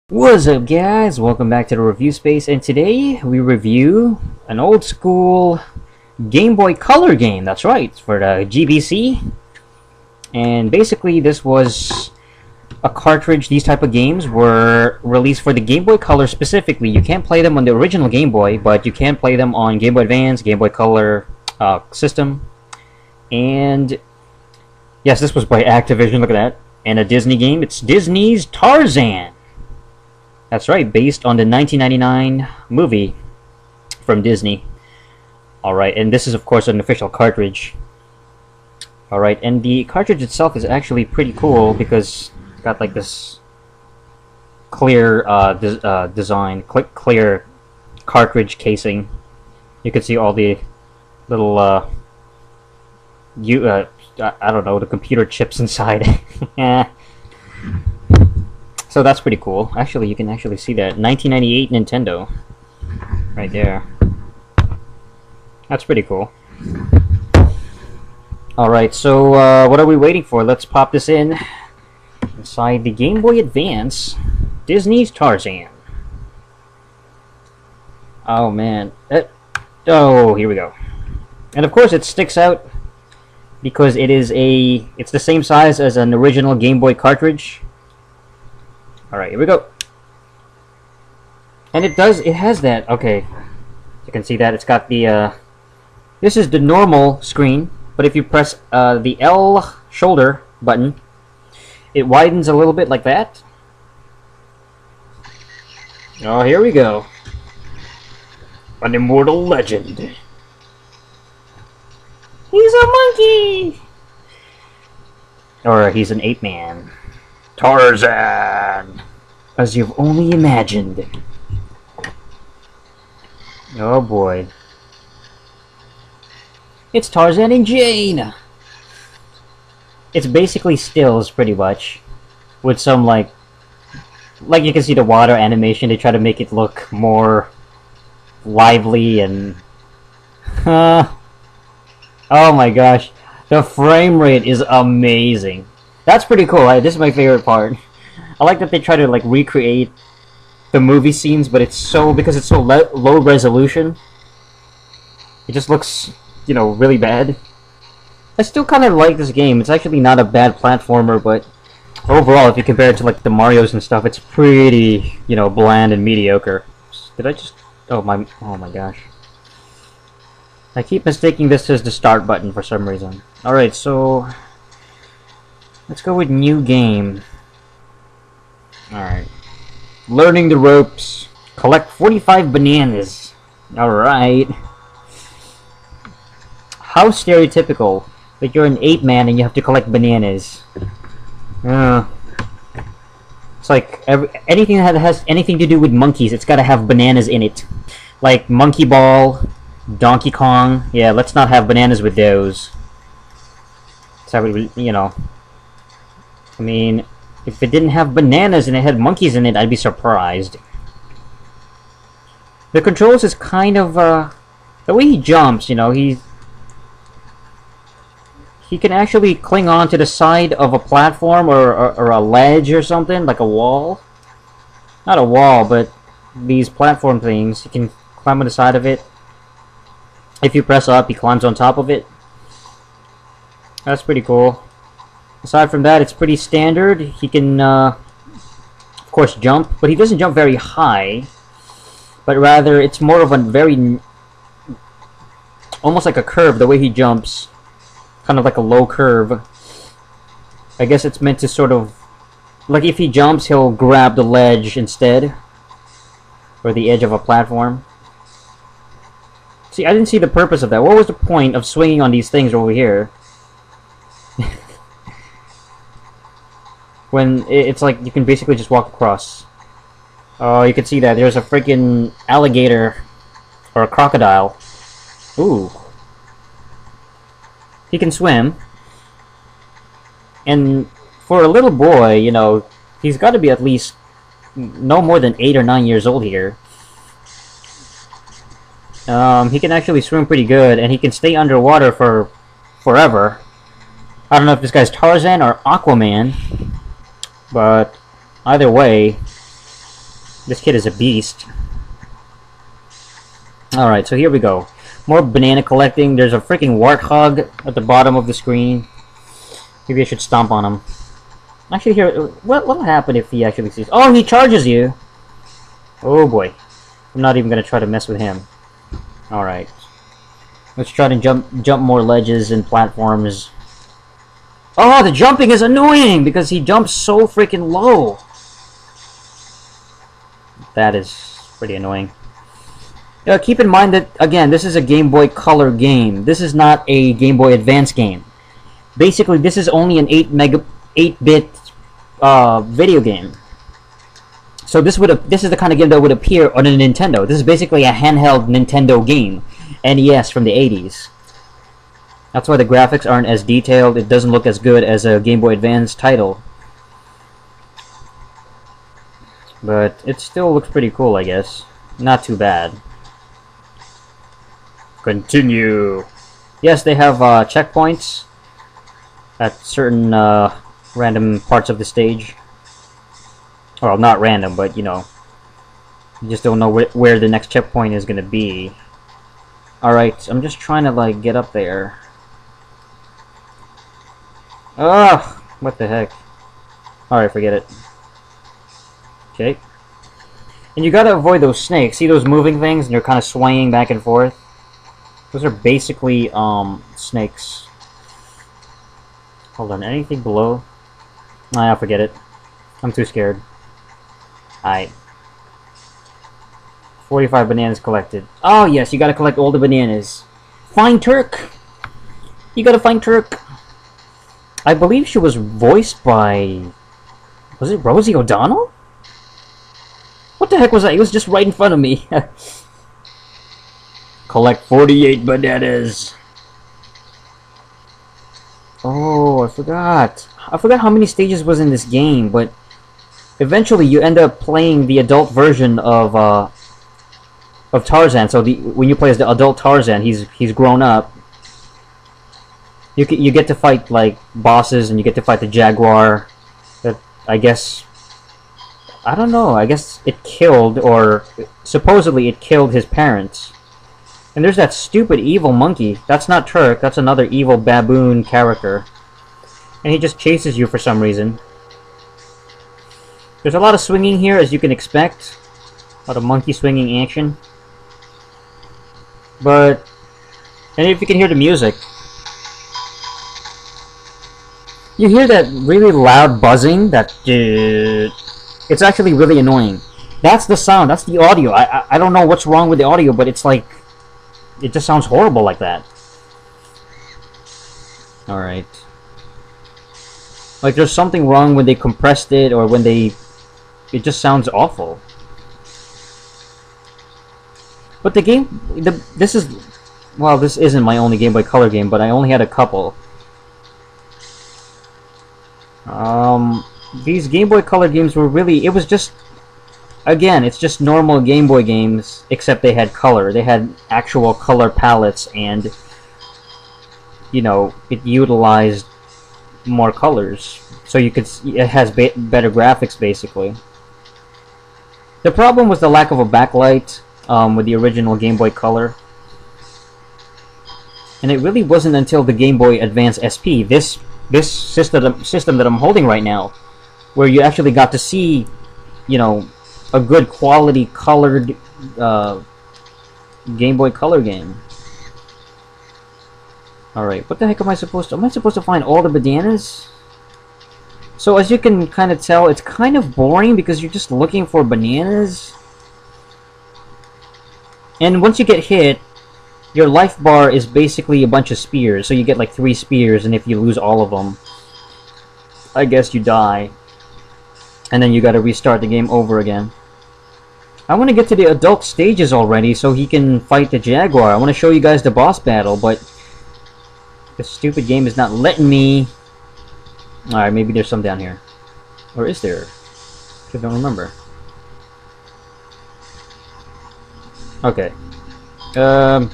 What's up, guys? Welcome back to the review space, and today we review an old school Game Boy Color game. That's right, for the GBC. And basically this was a cartridge. These type of games were released for the Game Boy Color specifically. You can't play them on the original Game Boy, but you can play them on Game Boy Advance, Game Boy Color system. And yes, this was by Activision, look at that. And a Disney game. It's Disney's Tarzan. That's right, based on the 1999 movie from Disney. Alright, and this is of course an official cartridge. Alright, and the cartridge itself is actually pretty cool because it's got like this clear design, clear cartridge casing. You can see all the little, I don't know, the computer chips inside. So that's pretty cool. Actually, you can actually see that 1998 Nintendo right there. That's pretty cool. Alright, so what are we waiting for? Let's pop this in inside the Game Boy Advance Disney's Tarzan. Oh man. Oh, here we go. And of course it sticks out because it's the same size as an original Game Boy cartridge. Alright, here we go. And it has that, okay. You can see that it's got the, this is the normal screen, but if you press the L shoulder button, it widens a little bit like that. Oh, here we go. An immortal legend. He's a monkey! Or he's an ape man. Tarzan! As you've only imagined. Oh boy. It's Tarzan and Jane! It's basically stills, pretty much. With some, like you can see the water animation, they try to make it look more lively and... oh my gosh. The frame rate is amazing. That's pretty cool. This is my favorite part. I like that they try to like recreate the movie scenes, but because it's so low resolution, it just looks, you know, really bad. I still kind of like this game. It's actually not a bad platformer, but overall, if you compare it to like the Marios and stuff, it's pretty, you know, bland and mediocre. Did I just? Oh my gosh! I keep mistaking this as the start button for some reason. All right, so. Let's go with new game. Alright. Learning the ropes. Collect 45 bananas. Alright. How stereotypical that you're an ape man and you have to collect bananas. It's like anything that has anything to do with monkeys, it's gotta have bananas in it. Like Monkey Ball, Donkey Kong. Yeah, let's not have bananas with those. So you know. I mean, if it didn't have bananas and it had monkeys in it, I'd be surprised. The controls is kind of, the way he jumps, you know, he can actually cling on to the side of a platform or a ledge or something, like a wall. Not a wall, but these platform things. He can climb on the side of it. If you press up, he climbs on top of it. That's pretty cool. Aside from that, it's pretty standard. He can, of course, jump, but he doesn't jump very high. But rather, it's more of a very, almost like a curve, the way he jumps. Kind of like a low curve. I guess it's meant to sort of, like if he jumps, he'll grab the ledge instead. Or the edge of a platform. See, I didn't see the purpose of that. What was the point of swinging on these things over here? When it's like you can basically just walk across. Oh, you can see that there's a freaking alligator or a crocodile. Ooh. He can swim. And for a little boy, you know, he's got to be at least no more than 8 or 9 years old here. He can actually swim pretty good, and he can stay underwater for forever. I don't know if this guy's Tarzan or Aquaman. But either way, This kid is a beast. Alright, so here we go. More banana collecting. There's a freaking warthog at the bottom of the screen. Maybe I should stomp on him. Actually, here, what'll happen if he actually sees... Oh, he charges you! Oh boy. I'm not even gonna try to mess with him. Alright. Let's try to jump more ledges and platforms. Oh, the jumping is annoying because he jumps so freaking low. That is pretty annoying. Keep in mind that, again, this is a Game Boy Color game. This is not a Game Boy Advance game. Basically, this is only an 8-bit video game. So this is the kind of game that would appear on a Nintendo. This is basically a handheld Nintendo game. NES from the 80s. That's why the graphics aren't as detailed. It doesn't look as good as a Game Boy Advance title. But it still looks pretty cool, I guess. Not too bad. Continue. Yes, they have checkpoints at certain random parts of the stage. Well, not random, but you know, you just don't know where the next checkpoint is gonna be. Alright, I'm just trying to like get up there. Ugh! What the heck? Alright, forget it. Okay. And you gotta avoid those snakes. See those moving things? And they're kind of swaying back and forth? Those are basically, snakes. Hold on, anything below? Nah, forget it. I'm too scared. Alright. 45 bananas collected. Oh yes, you gotta collect all the bananas. Find Turk! You gotta find Turk! I believe she was voiced by... Was it Rosie O'Donnell? What the heck was that? It was just right in front of me. Collect 48 bananas. Oh, I forgot. I forgot how many stages was in this game, but eventually you end up playing the adult version of Tarzan. So when you play as the adult Tarzan, he's grown up. You get to fight like bosses, and you get to fight the jaguar. That I guess, I don't know. I guess it killed, or supposedly it killed his parents. And there's that stupid evil monkey. That's not Turk. That's another evil baboon character. And he just chases you for some reason. There's a lot of swinging here, as you can expect. A lot of monkey swinging action. But, and if you can hear the music, you hear that really loud buzzing. That it's actually really annoying. That's the sound. That's the audio. I don't know what's wrong with the audio, but it's like, it just sounds horrible like that. Alright. Like there's something wrong when they compressed it, or when they... It just sounds awful. But the game... This is... Well, this isn't my only Game Boy Color game, but I only had a couple. These Game Boy Color games were really... It was just... Again, it's just normal Game Boy games, except they had color. They had actual color palettes, and, you know, it utilized more colors. So you could... It has better graphics, basically. The problem was the lack of a backlight with the original Game Boy Color. And it really wasn't until the Game Boy Advance SP, this system that I'm holding right now, where you actually got to see, you know, a good quality colored Game Boy Color game. Alright, what the heck am I supposed to... Am I supposed to find all the bananas? So as you can kind of tell, it's kind of boring because you're just looking for bananas. And once you get hit, your life bar is basically a bunch of spears. So you get like 3 spears, and if you lose all of them, I guess you die. And then you gotta restart the game over again. I want to get to the adult stages already so he can fight the jaguar. I want to show you guys the boss battle, but this stupid game is not letting me. Alright, maybe there's some down here. Or is there? I don't remember. Okay. Yeah,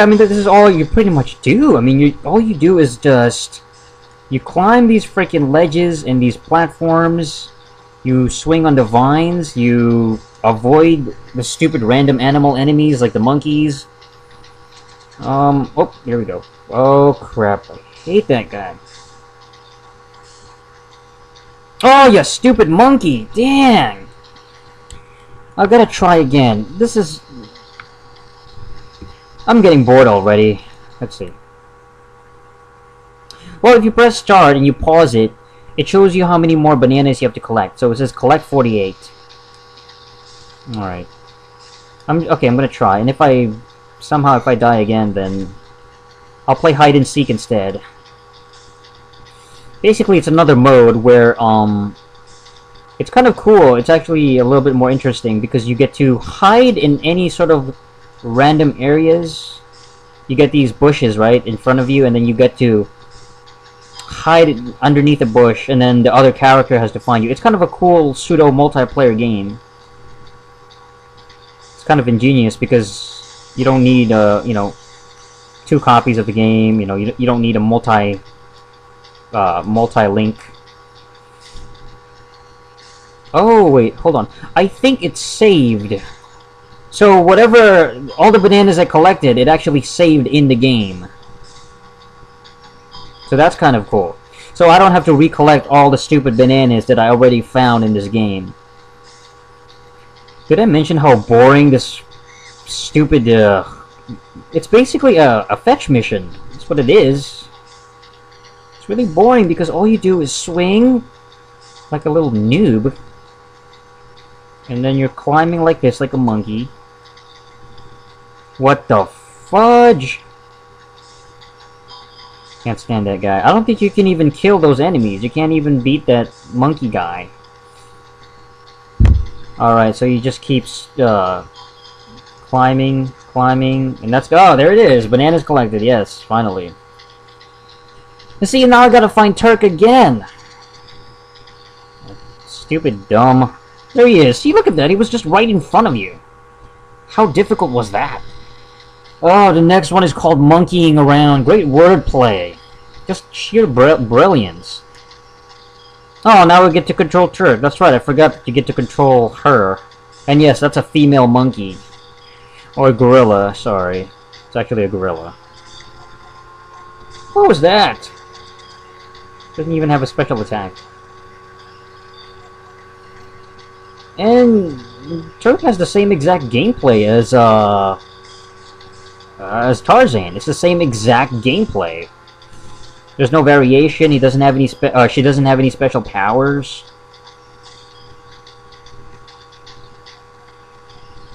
I mean, this is all you pretty much do. I mean, all you do is just You climb these freaking ledges and these platforms. You swing on the vines. You avoid the stupid random animal enemies like the monkeys. Oh, here we go. Oh, crap. I hate that guy. Oh, you stupid monkey! Dang! I gotta try again. This is... I'm getting bored already. Let's see. Well, if you press start and you pause it, it shows you how many more bananas you have to collect. So it says collect 48. Alright. I'm gonna try. And if I die again, then I'll play hide and seek instead. Basically, it's another mode where, it's kind of cool. It's actually a little bit more interesting because you get to hide in any sort of random areas. You get these bushes, right, in front of you, and then you get to hide underneath a bush, and then the other character has to find you. It's kind of a cool pseudo multiplayer game. It's kind of ingenious because you don't need, you know, 2 copies of the game. You know, you don't need a multi-link. Oh, wait, hold on. I think it's saved. So whatever, all the bananas I collected, it actually saved in the game. So that's kind of cool. So I don't have to recollect all the stupid bananas that I already found in this game. Did I mention how boring this stupid, it's basically a fetch mission. That's what it is. It's really boring because all you do is swing like a little noob. And then you're climbing like this, like a monkey. What the fudge? Can't stand that guy. I don't think you can even kill those enemies. You can't even beat that monkey guy. Alright, so you just keep climbing, and that's... Oh, there it is! Bananas collected, yes, finally. And see, now I gotta find Turk again! Stupid dumb. There he is. See, look at that. He was just right in front of you. How difficult was that? Oh, the next one is called Monkeying Around. Great wordplay. Just sheer brilliance. Oh, now we get to control Turk. That's right, I forgot that you get to control her. And yes, that's a female monkey. Or a gorilla, sorry. It's actually a gorilla. What was that? Doesn't even have a special attack. And Turk has the same exact gameplay as Tarzan. It's the same exact gameplay. There's no variation. He doesn't have any she doesn't have any special powers.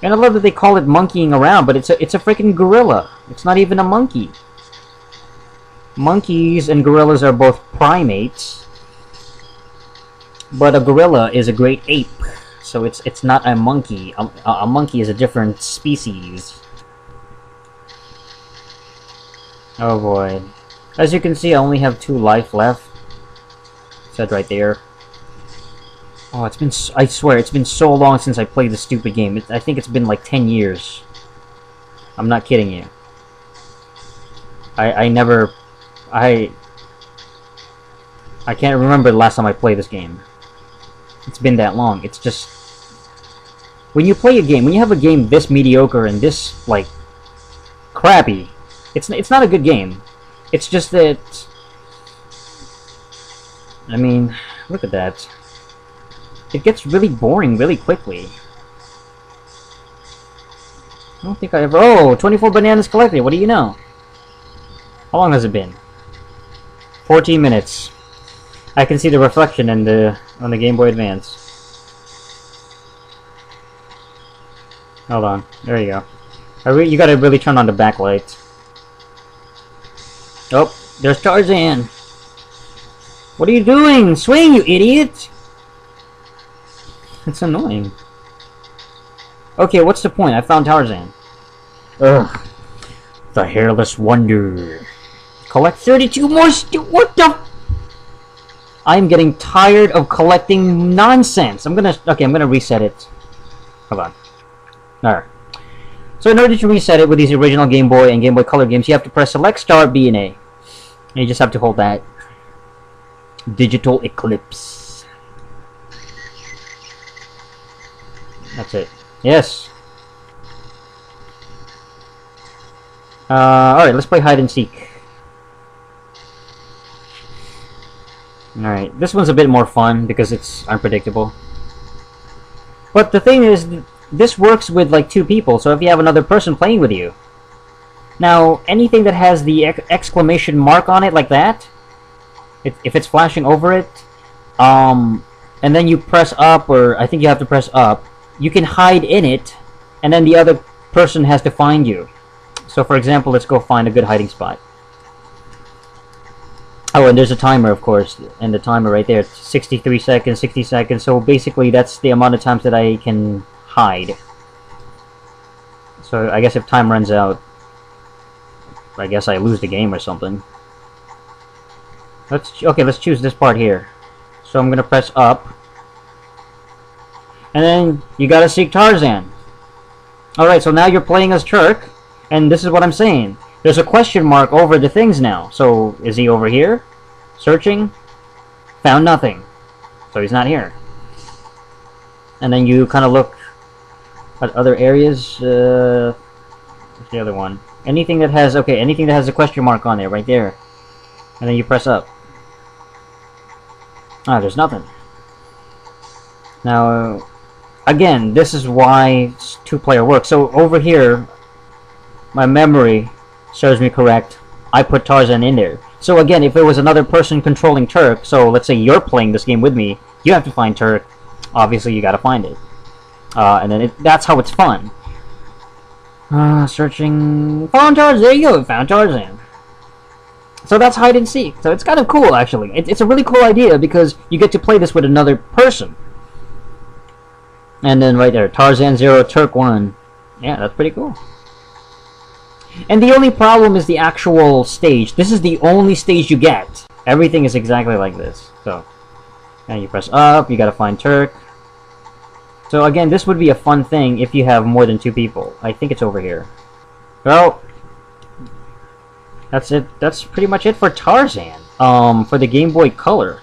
And I love that they call it monkeying around, but it's a freaking gorilla. It's not even a monkey. Monkeys and gorillas are both primates, but a gorilla is a great ape. So it's not a monkey. A monkey is a different species. Oh boy. As you can see, I only have 2 life left. It said right there. Oh, it's been... I swear, it's been so long since I played this stupid game. I think it's been like 10 years. I'm not kidding you. I can't remember the last time I played this game. It's been that long. It's just... When you play a game, when you have a game this mediocre and this, like, crappy, it's not a good game. It's just that... I mean, look at that. It gets really boring really quickly. I don't think I ever... Oh, 24 bananas collected. What do you know? How long has it been? 14 minutes. I can see the reflection in on the Game Boy Advance. Hold on. There you go. You gotta really turn on the backlight. Oh, there's Tarzan. What are you doing? Swing, you idiot! It's annoying. Okay, what's the point? I found Tarzan. Ugh. The Hairless Wonder. Collect 32 more what the... I'm getting tired of collecting nonsense. I'm gonna reset it. Hold on. Alright. So in order to reset it with these original Game Boy and Game Boy Color games, you have to press Select, Start, B, and A. And you just have to hold that. Digital Eclipse. That's it. Yes. Alright, let's play hide and seek. Alright, this one's a bit more fun because it's unpredictable. But the thing is, this works with like 2 people, so if you have another person playing with you. Now, anything that has the exclamation mark on it like that, if it's flashing over it, and then you press up, or I think you have to press up, you can hide in it, and then the other person has to find you. So for example, let's go find a good hiding spot. Oh, and there's a timer, of course, and the timer right there, 63 seconds, 60 seconds, so basically that's the amount of times that I can hide. So I guess if time runs out, I guess I lose the game or something. Let's choose this part here. So I'm gonna press up, and then you gotta seek Tarzan. Alright, so now you're playing as Turk, and this is what I'm saying. There's a question mark over the things now. So, is he over here? Searching? Found nothing. So he's not here. And then you kind of look at other areas. What's the other one? Anything that has, anything that has a question mark on there, right there. And then you press up. Ah, there's nothing. Now, again, this is why 2-player works. So over here, my memory serves me correct, I put Tarzan in there. So again, if there was another person controlling Turk, so let's say you're playing this game with me, you have to find Turk. Obviously, you gotta find it. And then that's how it's fun. Searching... Found Tarzan! There you go, found Tarzan. So that's hide and seek. So it's kind of cool, actually. It's a really cool idea because you get to play this with another person. And then right there, Tarzan 0, Turk 1. Yeah, that's pretty cool. And the only problem is the actual stage. This is the only stage you get. Everything is exactly like this. So, and you press up, you gotta find Turk. So again, this would be a fun thing if you have more than 2 people. I think it's over here. Well, that's it. That's pretty much it for Tarzan. For the Game Boy Color.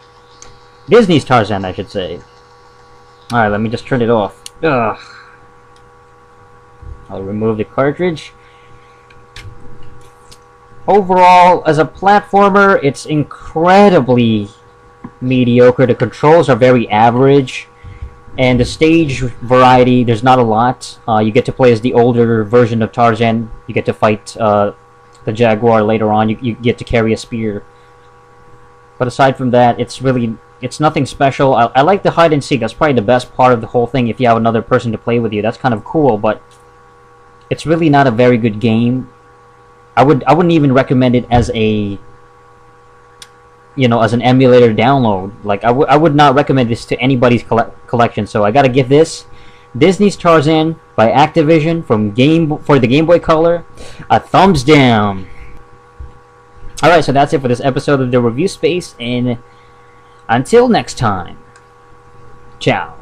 Disney's Tarzan, I should say. Alright, let me just turn it off. Ugh. I'll remove the cartridge. Overall, as a platformer, it's incredibly mediocre. The controls are very average. And the stage variety, there's not a lot. You get to play as the older version of Tarzan. You get to fight the Jaguar later on. You get to carry a spear. But aside from that, it's nothing special. I like the hide and seek. That's probably the best part of the whole thing. If you have another person to play with you, that's kind of cool. But it's really not a very good game. I wouldn't even recommend it as a, as an emulator download. Like I would not recommend this to anybody's collection. So I gotta give this Disney's Tarzan by Activision for the Game Boy Color a thumbs down. All right, so that's it for this episode of the Review Space, and until next time, ciao.